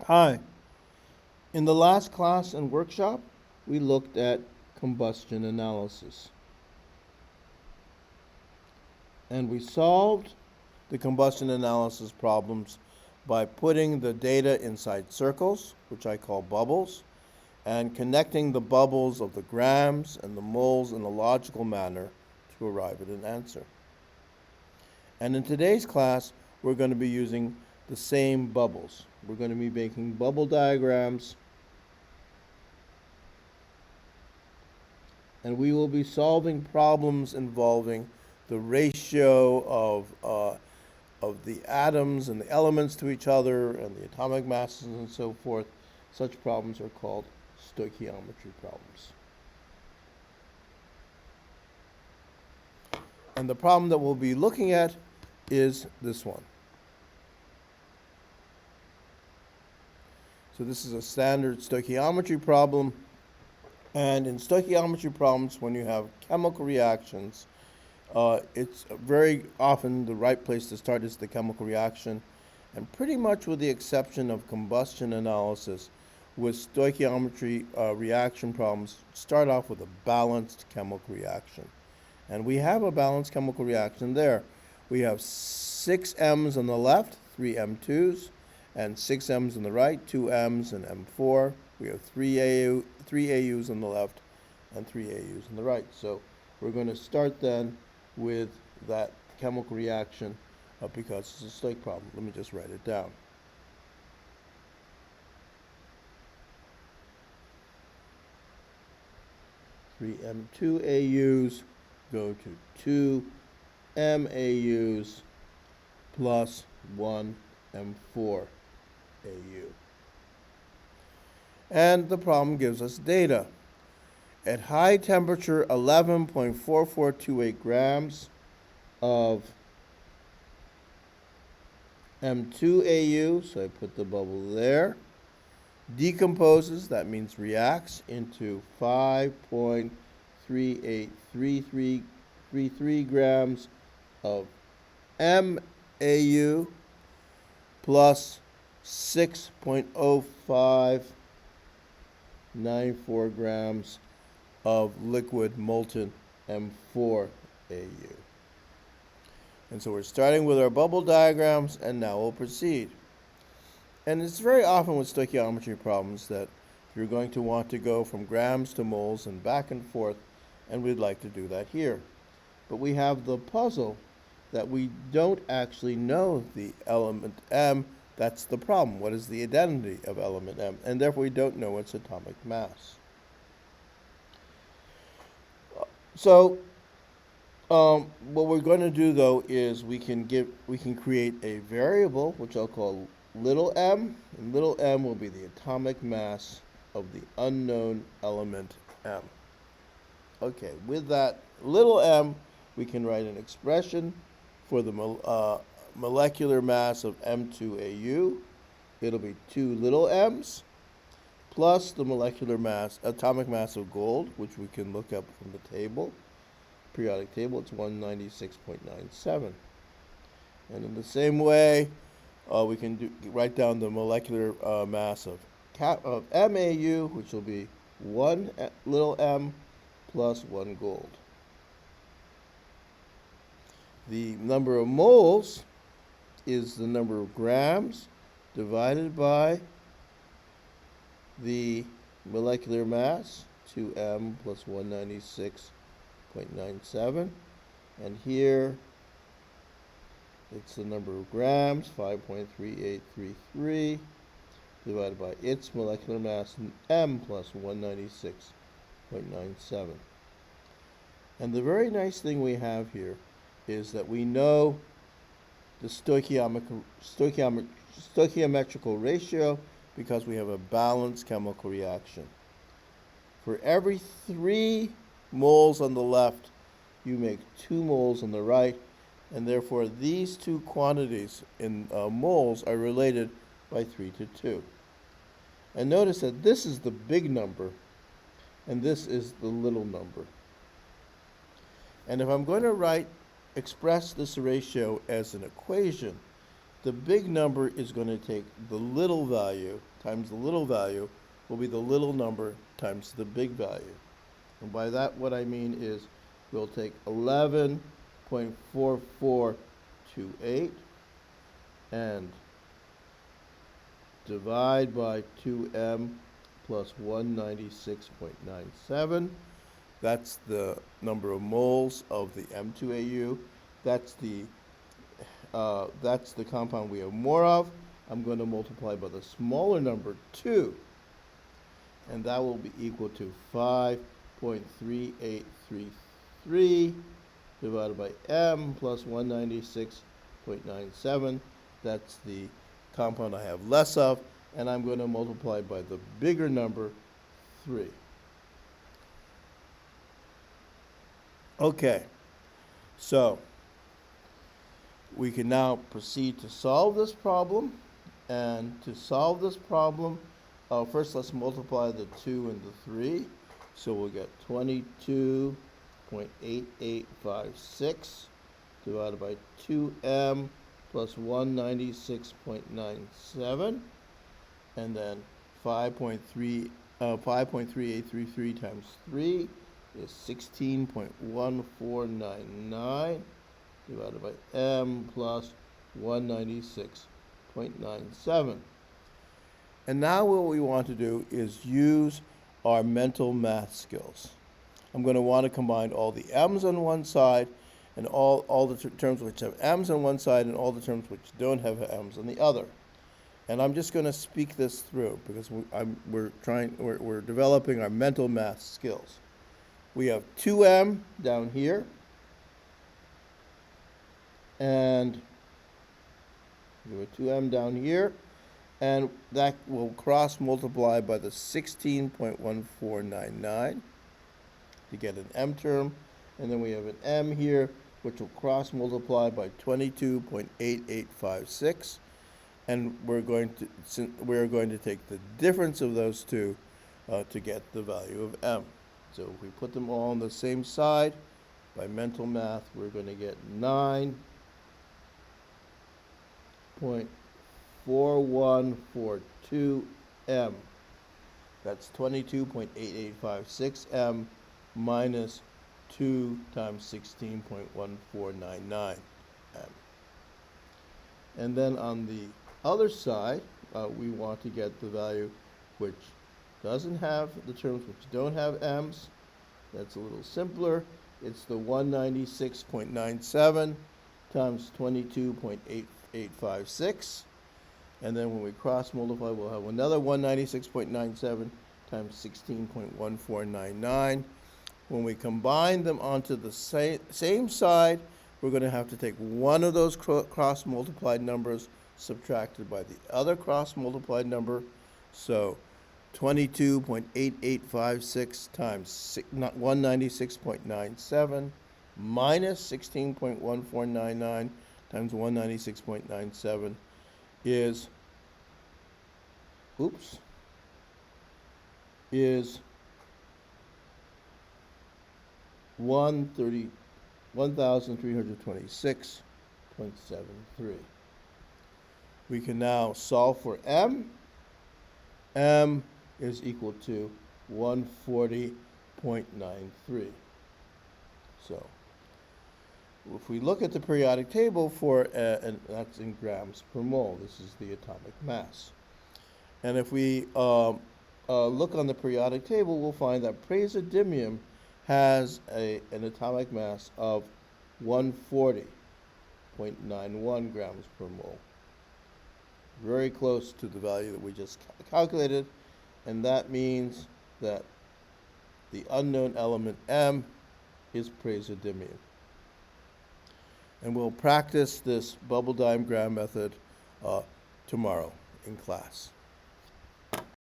Hi. In the last class and workshop, we looked at combustion analysis. And we solved the combustion analysis problems by putting the data inside circles, which I call bubbles, and connecting the bubbles of the grams and the moles in a logical manner to arrive at an answer. And in today's class, we're going to be using the same bubbles. We're going to be making bubble diagrams, and we will be solving problems involving the ratio of the atoms and the elements to each other and the atomic masses and so forth. Such problems are called stoichiometry problems. And the problem that we'll be looking at is this one. So this is a standard stoichiometry problem. And in stoichiometry problems, when you have chemical reactions, it's very often the right place to start is the chemical reaction. And pretty much with the exception of combustion analysis, with stoichiometry reaction problems, start off with a balanced chemical reaction. And we have a balanced chemical reaction there. We have 6 M's on the left, 3 M2s, and 6 M's on the right, 2 M's and M4. We have 3 AUs on the left and 3 AUs on the right. So we're going to start then with that chemical reaction because it's a stoich problem. Let me just write it down. Three M2 AUs go to 2 MAUs plus 1 M4 AU. And the problem gives us data. At high temperature, 11.4428 grams of M2AU, so I put the bubble there, decomposes, that means reacts, into 5.383333 grams of MAU plus 6.0594 grams of liquid molten M4 AU. And so we're starting with our bubble diagrams, and now we'll proceed. And it's very often with stoichiometry problems that you're going to want to go from grams to moles and back and forth, and we'd like to do that here. But we have the puzzle that we don't actually know the element M. That's the problem. What is the identity of element M? And therefore we don't know its atomic mass. So what we're going to do though is we can create a variable which I'll call little m, and little m will be the atomic mass of the unknown element M. Okay, with that little m, we can write an expression for the molecular mass of M2AU. It'll be 2 little m's plus the molecular mass, atomic mass of gold, which we can look up from the table, periodic table. It's 196.97. And in the same way, we can write down the molecular mass of MAU, which will be 1 little m plus 1 gold. The number of moles is the number of grams divided by the molecular mass, 2m plus 196.97. And here it's the number of grams, 5.3833, divided by its molecular mass, m plus 196.97. And the very nice thing we have here is that we know the stoichiometrical ratio because we have a balanced chemical reaction. For every 3 moles on the left, you make 2 moles on the right, and therefore these two quantities in moles are related by 3 to 2. And notice that this is the big number, and this is the little number. And if I'm going to express this ratio as an equation, The big number is going to take the little value times the little value will be the little number times the big value. And by that, what I mean is we'll take 11.4428 and divide by 2m plus 196.97. That's the number of moles of the M2AU. That's the compound we have more of. I'm going to multiply by the smaller number 2, and that will be equal to 5.3833 divided by m plus 196.97. That's the compound I have less of, and I'm going to multiply by the bigger number 3. Okay, so we can now proceed to solve this problem. And to solve this problem, first let's multiply the 2 and the 3. So we'll get 22.8856 divided by 2m plus 196.97, and then 5.3833 times 3 is 16.1499 divided by m plus 196.97. And now what we want to do is use our mental math skills. I'm going to want to combine all the m's on one side and all the terms which have m's on one side and all the terms which don't have m's on the other. And I'm just going to speak this through because we're developing our mental math skills. We have 2m down here, and we have 2m down here, and that will cross multiply by the 16.1499 to get an m term, and then we have an m here which will cross multiply by 22.8856, and we're going to take the difference of those two to get the value of m. So if we put them all on the same side, by mental math, we're going to get 9.4142m. That's 22.8856m minus 2 times 16.1499m. And then on the other side, we want to get the value which doesn't have the terms which don't have m's. That's a little simpler. It's the 196.97 times 22.8856. And then when we cross multiply, we'll have another 196.97 times 16.1499. When we combine them onto the same side, we're going to have to take one of those cross multiplied numbers subtracted by the other cross multiplied number. So 22.8856 times 196.97 minus 16.1499 times 196.97 is 1326.73. We can now solve for m. M is equal to 140.93. So if we look at the periodic table and that's in grams per mole, this is the atomic mass. And if we look on the periodic table, we'll find that praseodymium has an atomic mass of 140.91 grams per mole. Very close to the value that we just calculated, and that means that the unknown element m is praseodymium. And we'll practice this bubble diagram method tomorrow in class.